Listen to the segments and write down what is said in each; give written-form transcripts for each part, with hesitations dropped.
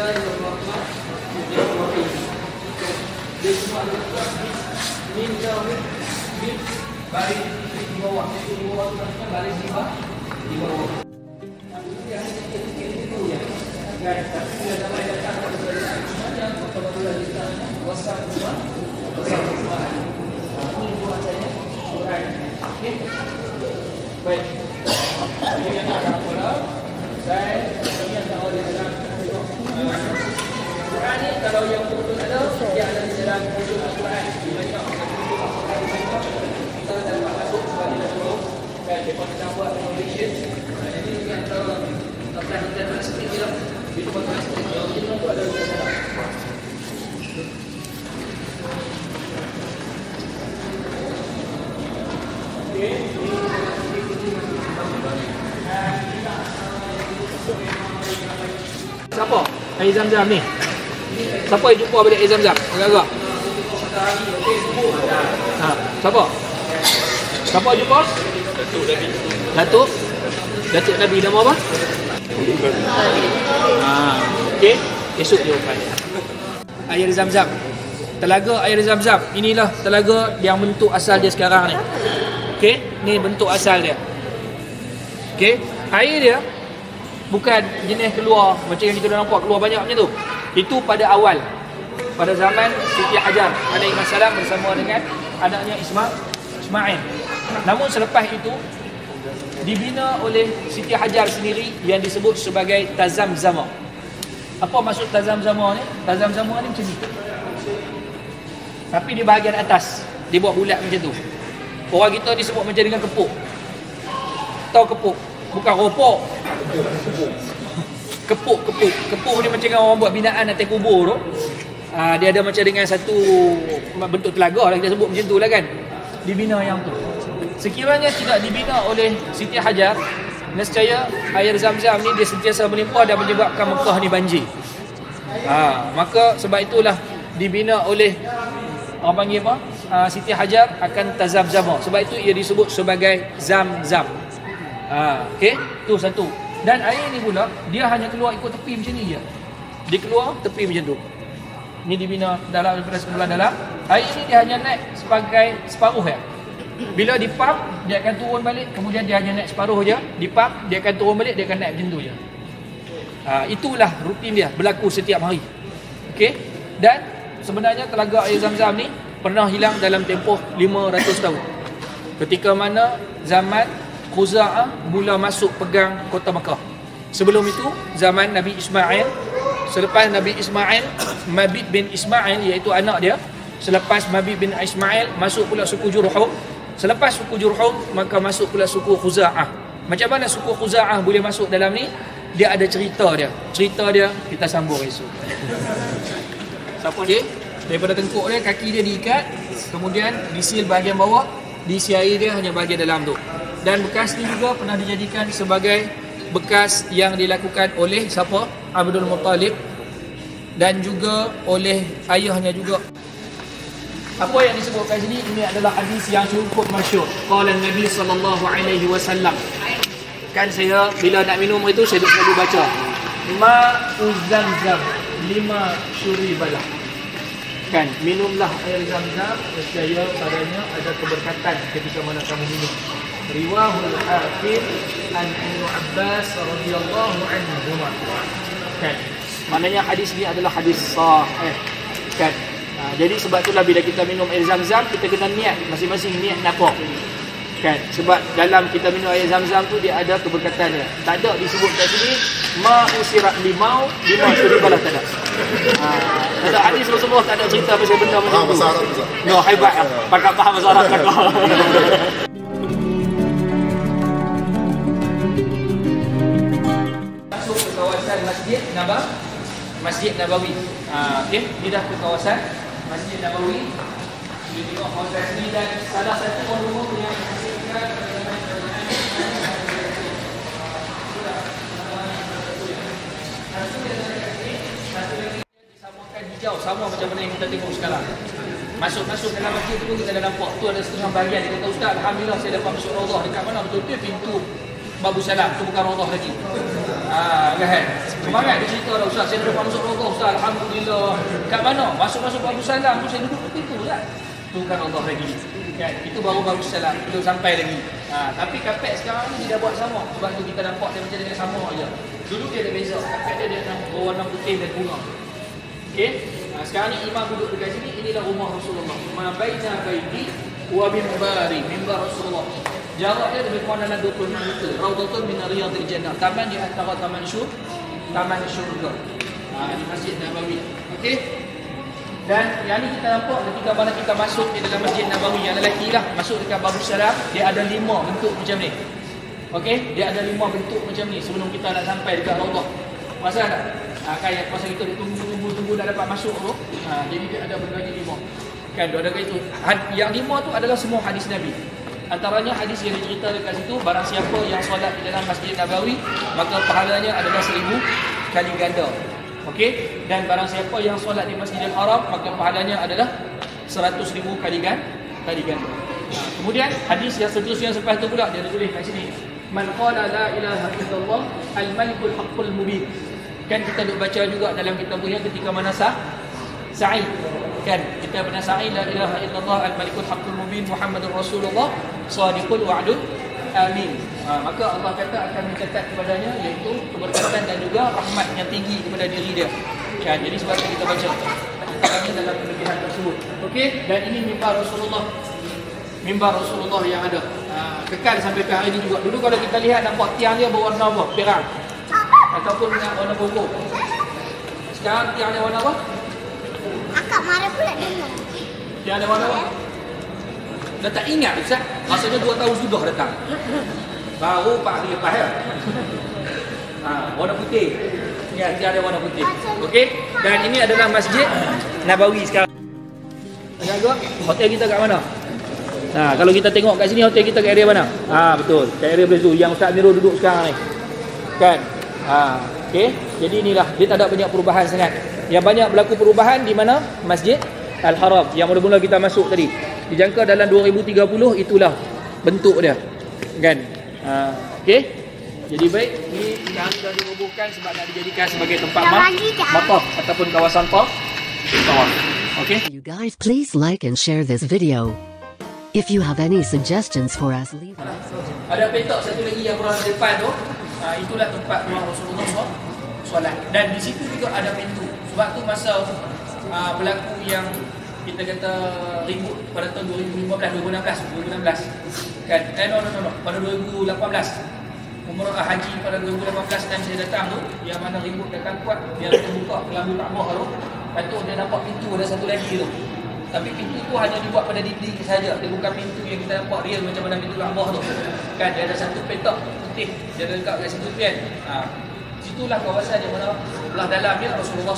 Bismillahirrahmanirrahim. Dia semua ini baris di bawah. Di bawah itu baris di bawah. Di bawah. Yang itu ya. Guys, tapi sudah sampai datang semuanya betul-betul kita WhatsApp semua. WhatsApp semua. Ini buatannya. Alright. Okey. Baik. Ini yang akan kita saya ini yang tahu di dalam Quran ni kalau yang betul ada dia ada di dalam Al-Quran. Banyak kita dapat masuk sebagai guru dan depa kita buat foundation. Jadi yang tahu tentang kita seperti itu di tempat yang itu ada di dalam. Okey. Siapa? Air Zam-Zam ni. Siapa yang jumpa balik air Zam-Zam? Agak-agak. Ha, siapa? Siapa jumpa? Datuk Nabi nama apa? Ha, okey. Esok jawapan. Air Zam-Zam. Telaga air Zam-Zam. Inilah telaga yang bentuk asal dia sekarang ni. Okey, ni bentuk asal dia. Okey, air dia bukan jenis keluar macam yang kita dah nampak keluar banyak macam tu. Itu pada awal, pada zaman Siti Hajar alaihi salam bersama dengan anaknya Ismail. Namun selepas itu dibina oleh Siti Hajar sendiri yang disebut sebagai Tazamzama. Apa maksud Tazamzama ni? Tazamzama ni macam ni. Tapi di bahagian atas dia buat bulat macam tu. Orang kita disebut macam dengan kepuk. Tahu kepuk? Bukan ropok. Kepuk ni macam orang buat binaan atas kubur tu. Dia ada macam dengan satu bentuk telaga lah, kita sebut macam tu lah kan. Dibina yang tu. Sekiranya tidak dibina oleh Siti Hajar, nescaya air Zam-Zam ni dia sentiasa melimpah dan menyebabkan Mekah ni banjir. Maka sebab itulah dibina oleh orang panggil apa? Siti Hajar akan Tazamzama. Sebab itu ia disebut sebagai Zam-Zam. Okey, tu satu. Dan air ni pula dia hanya keluar ikut tepi macam ni je. Dia keluar tepi macam tu. Ni dibina dalam daripada sebelah dalam. Air ni dia hanya naik sebagai separuh ya. Bila dipump dia akan turun balik, kemudian dia hanya naik separuh je. Dipump dia akan turun balik, dia akan naik macam tu je. Itulah rutin dia berlaku setiap hari. Okey. Dan sebenarnya telaga air Zam-Zam ni pernah hilang dalam tempoh 500 tahun. Ketika mana zaman Khuza'ah mula masuk pegang kota Mekah. Sebelum itu zaman Nabi Ismail. Selepas Nabi Ismail, Mabit bin Ismail iaitu anak dia. Selepas Mabit bin Ismail masuk pula suku Jurhum. Selepas suku Jurhum maka masuk pula suku Khuza'ah. Macam mana suku Khuza'ah boleh masuk dalam ni? Dia ada cerita dia. Cerita dia kita sambung esok. Siapa dia? Daripada tengkuk dia, kaki dia diikat, kemudian disil bahagian bawah, diisi air dia hanya bahagian dalam tu. Dan bekas ni juga pernah dijadikan sebagai bekas yang dilakukan oleh siapa? Abdul Muttalib dan juga oleh ayahnya juga. Apa yang disebutkan sini ini adalah hadis yang cukup masyhur. Qala Nabi sallallahu alaihi wasallam. Kan saya bila nak minum itu saya selalu baca Ma'u Zamzam lima syuribalah. Kan minumlah air Zam-Zam nescaya padanya ada keberkatan ketika mana kamu minum. Riwahul Hakim an Ibnu Abbas radhiyallahu anhu. Kan maknanya hadis ni adalah hadis sahih. Kan jadi sebab itulah bila kita minum air Zam-Zam kita kena niat masing-masing niat apa. Kan sebab dalam kita minum air Zam-Zam tu dia ada keberkatannya. Tak ada disebut kat sini ma'u sirat limau lima syuribalah tak ada. Ada hadis Rasulullah tak ada cerita pasal benda macam tu. No, hebat lah. Pakak faham bahasa Arab tak. Masuk ke kawasan Masjid Nabawi. Okey, dia dah ke kawasan Masjid Nabawi. Dia tengok kawasan sini dan salah satu rumah yang dihasilkan disamakan hijau sama macam mana yang kita tengok sekarang. Masuk dalam masjid tu kita dah nampak tu ada setengah bahagian. Dia kata ustaz, alhamdulillah saya dapat masuk raudhah. Dekat mana betul-betul pintu Babu Salam tu bukan raudhah lagi. Kan? Semangat dia cerita dah, Ustaz, saya dah dapat masuk rokok, Ustaz, Alhamdulillah. Kat mana? Masuk-masuk baru salam tu saya duduk begitu lah. Tu kan Allah lagi. Kan? Itu baru salam, belum sampai lagi. Tapi kapek sekarang ni dia dah buat sama. Sebab tu kita nampak dia macam dia sama aja. Dulu dia ada beza. Kapek dia berwarna putih dan bunga. Okey? Sekarang ni imam duduk dekat sini, inilah rumah Rasulullah. Ma baina baiti wa minbari, mimbar Rasulullah. Jarak dia lebih kurang dalam 26 meter. Raudhatun min riyadil jannah. Taman di antara taman syurga. Di Masjid Nabawi. Okey? Dan yang ni kita nampak ketika mana kita masuk di dalam Masjid Nabawi, yang lelaki lah masuk dekat Babus Salam, dia ada 5 bentuk macam ni. Okey? Dia ada 5 bentuk macam ni sebelum kita nak sampai dekat Raudhah. Masalah tak? Kayak pasal itu dia tunggu dah dapat masuk tu. Jadi dia ada berbagai 5. Kan dia ada itu. Yang 5 tu adalah semua hadis Nabi. Antaranya hadis yang dicerita dekat situ, barang siapa yang solat di dalam Masjid Nabawi, maka pahalanya adalah 1000 kali ganda. Okey? Dan barang siapa yang solat di Masjidil Haram, maka pahalanya adalah 100,000 kali ganda. Kemudian hadis yang seterusnya selepas tu pula dia tulis kat sini. Man qala la ilaha illallah al-malikul haqqul mubin. Kan kita duk baca juga dalam kitab buku ketika mana sa'i. Kan kita pernah sa'i la ilaha illallah al-malikul haqqul mubin Muhammadur Rasulullah shadiqul wa'dul amin. Maka Allah kata akan mencatat kepadanya iaitu keberkatan dan juga rahmat yang tinggi kepada diri dia. Kan jadi sebab itu kita baca kami dalam kelebihan tersebut. Okey, dan ini mimbar Rasulullah yang ada kekal sampai ke hari ini juga. Dulu kalau kita lihat nampak tiang dia berwarna apa? Perang ataupun warna pokok. Sekarang tiang dia warna apa? Akak marah pula dulu. Tiang dia warna apa? Dah tak ingat Ustaz. Rasanya 2 tahun sudah datang. Baru 4 hari lepas ya. Warna putih. Ya, tiang dia warna putih. Okey. Dan ini adalah Masjid Nabawi sekarang. Agak hotel kita kat mana? Kalau kita tengok kat sini hotel kita kat area mana? Betul. Kat area belah tu yang Ustaz Amirul duduk sekarang ni. Kan? Okey. Jadi inilah dia tak ada banyak perubahan sangat. Yang banyak berlaku perubahan di mana? Masjid Al-Haram yang mula-mula kita masuk tadi. Dijangka dalam 2030 itulah bentuk dia. Kan? Okey. Jadi baik, ini sekarang sudah dirobohkan sebab nak dijadikan sebagai tempat mataf ataupun kawasan tawaf. Okay. You guys please like and share this video. If you have any suggestions for us, leave them. Ada petak satu lagi yang berada di depan tu. Itulah tempat rumah Rasulullah solat. Dan di situ juga ada pintu. Sebab tu masa berlaku yang kita kata ribut pada tahun 2016 kan. No. Pada 2018. Umrah haji pada 2018 dan saya datang tu, yang mana ribut datang kuat, dia terbuka kelambu Kaabah tu. Lepas tu dia nampak pintu ada satu lagi tu. Tapi pintu tu hanya dibuat pada dinding saja. Dia bukan pintu yang kita nampak real macam mana pintu Kaabah tu. Kan dia ada satu petak putih dia letak kat situ kan. Situlah kawasan yang mana belah dalam dia Rasulullah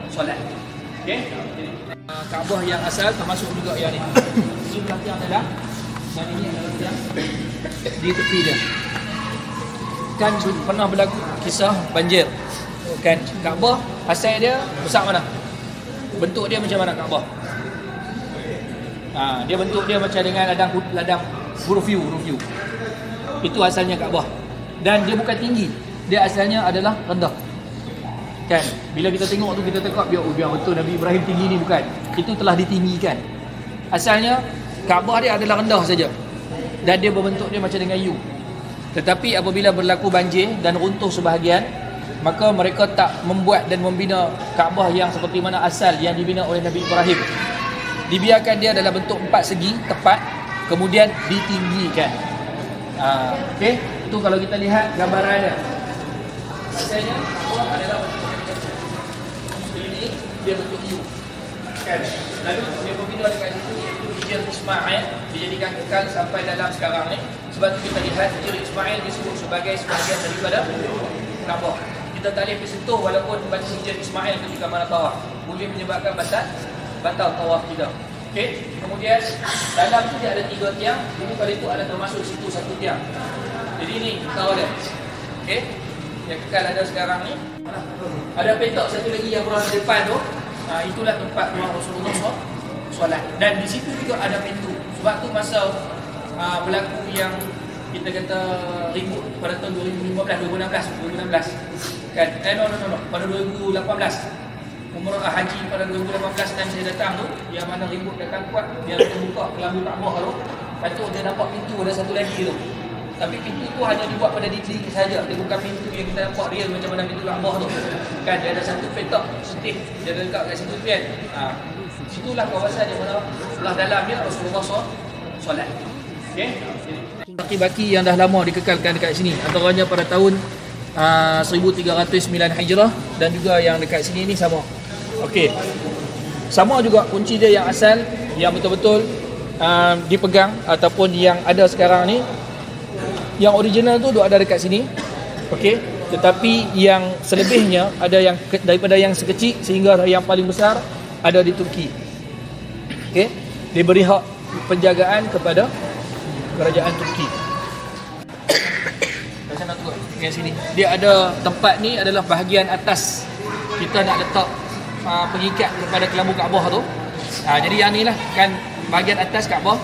solat. Okey. Kaabah yang asal termasuk juga yang ni. Sebelah tiang dalam dan ini adalah tiang di tepi dia. Kan pernah berlaku kisah banjir. Kan Kaabah asal dia besar mana? Bentuk dia macam mana Kaabah? Dia bentuk dia macam dengan ladang huruf U. Itu asalnya Kaabah. Dan dia bukan tinggi. Dia asalnya adalah rendah. Kan? Bila kita tengok tu kita tengok biar betul Nabi Ibrahim tinggi ni bukan. Itu telah ditinggikan. Asalnya Kaabah dia adalah rendah saja. Dan dia berbentuk dia macam dengan U. Tetapi apabila berlaku banjir dan runtuh sebahagian, maka mereka tak membuat dan membina Kaabah yang seperti mana asal yang dibina oleh Nabi Ibrahim. Dibiarkan dia dalam bentuk 4 segi tepat, kemudian ditinggikan. Okey, itu kalau kita lihat gambarannya. Asalnya Kaabah adalah ini dia bentuk U. Kan? Lalu dia berbina dekat situ iaitu Hijr Ismail dijadikan kekal sampai dalam sekarang ni. Sebab tu kita lihat Hijr Ismail disebut sebagai sebahagian daripada Kaabah. Kita tak boleh bersentuh walaupun baca Hijr Ismail ketika mana tawaf. Boleh menyebabkan batal tawaf kita. Okey. Kemudian dalam tu dia ada 3 tiang. Ini kali tu ada termasuk situ 1 tiang. Jadi ni tahu dia. Okey. Yang kekal ada sekarang ni. Ada petak satu lagi yang berada di depan tu. Itulah tempat rumah Rasulullah solat. Dan di situ juga ada pintu. Sebab tu masa berlaku yang kita kata ribut pada tahun 2016 kan, no, pada 2018 Umrah haji pada 2018 dan saya datang tu, yang mana ribut datang kuat, dia buka kelambu Kaabah tu, lepas tu dia nampak pintu ada satu lagi tu. Tapi pintu tu hanya dibuat pada dinding saja, dia bukan pintu yang kita nampak real macam mana pintu Kaabah tu. Kan dia ada satu petak putih, dia letak kat situ kan. Situlah kawasan yang mana belah dalamnya Rasulullah solat. Okey. Baki-baki yang dah lama dikekalkan dekat sini, antaranya pada tahun 1309 Hijrah dan juga yang dekat sini ni sama. Okey. Sama juga kunci dia yang asal, yang betul-betul dipegang ataupun yang ada sekarang ni. Yang original tu ada dekat sini. Okey. Tetapi yang selebihnya ada yang daripada yang sekecil sehingga yang paling besar ada di Turki. Okey. Diberi hak penjagaan kepada kerajaan Turki. Saya nak turun kat sini. Dia ada tempat ni adalah bahagian atas. Kita nak letak pengikat kepada kelambu Kaabah tu. Jadi yang ni lah kan bahagian atas Kaabah.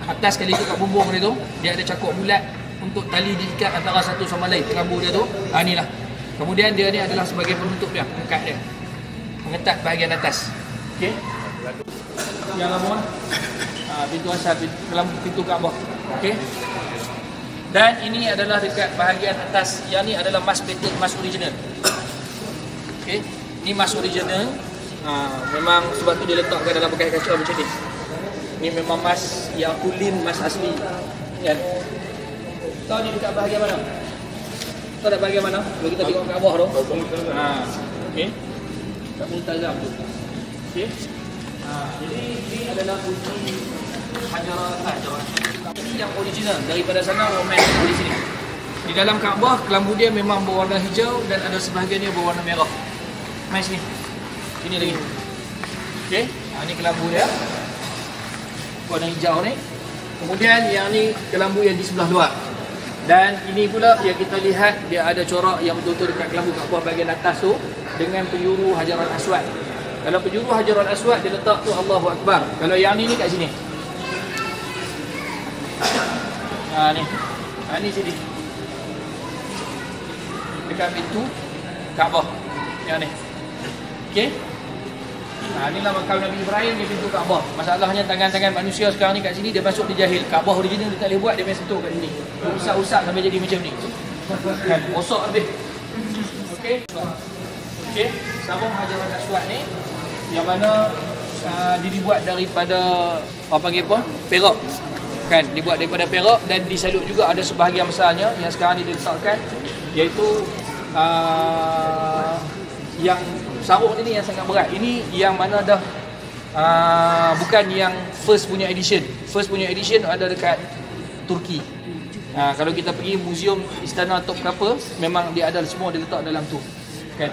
Atas kali tu kat bumbung dia tu, dia ada cakuk bulat untuk tali diikat antara satu sama lain kelambu dia tu. Ni lah. Kemudian dia ni adalah sebagai penutup dia, pengikat dia. Mengetat bahagian atas. Okey. Yang lama pintu asal kelambu pintu Kaabah. Okey. Dan ini adalah dekat bahagian atas. Yang ni adalah mas pattern, mas original. Okey. Ni mas original. Memang sebab tu dia letakkan dalam bekas kaca macam ni. Ni memang mas yang kulin, mas asli. Kan? Tahu ni dekat bahagian mana? Tahu tak bahagian mana? Kalau kita tengok kat bawah tu. Okey. Kat Multazam tu. Okey. Jadi ini adalah kunci hajarah. Ini yang original daripada sana Roman di sini. Di dalam Kaabah kelambu dia memang berwarna hijau dan ada sebahagiannya berwarna merah. Mai sini. Ini lagi. Okey, ini kelambu dia. Warna hijau ni. Kemudian yang ni kelambu yang di sebelah luar. Dan ini pula yang kita lihat dia ada corak yang betul-betul dekat kelambu Kaabah bahagian atas tu dengan penjuru Hajarul Aswad. Kalau penjuru Hajarul Aswad dia letak tu Allahu Akbar. Kalau yang ni kat sini. Ni. Ni sini. Dekat pintu Kaabah. Yang ni. Okey. Inilah makam Nabi Ibrahim di pintu Kaabah. Masalahnya tangan-tangan manusia sekarang ni kat sini dia masuk dia jahil. Kaabah original dia tak boleh buat, dia main sentuh kat sini. Usap-usap sampai jadi macam ni. Kan rosak habis. Okey. Okey, sabung Hajarul Aswad ni yang mana dia dibuat daripada apa panggil apa? Perak. Kan dibuat daripada perak dan disalut juga ada sebahagian besarnya yang sekarang ni diletakkan iaitu yang sarung ni yang sangat berat. Ini yang mana dah bukan yang first punya edition. First punya edition ada dekat Turki. Kalau kita pergi muzium Istana Topkapi memang dia ada semua diletak dalam tu. Kan?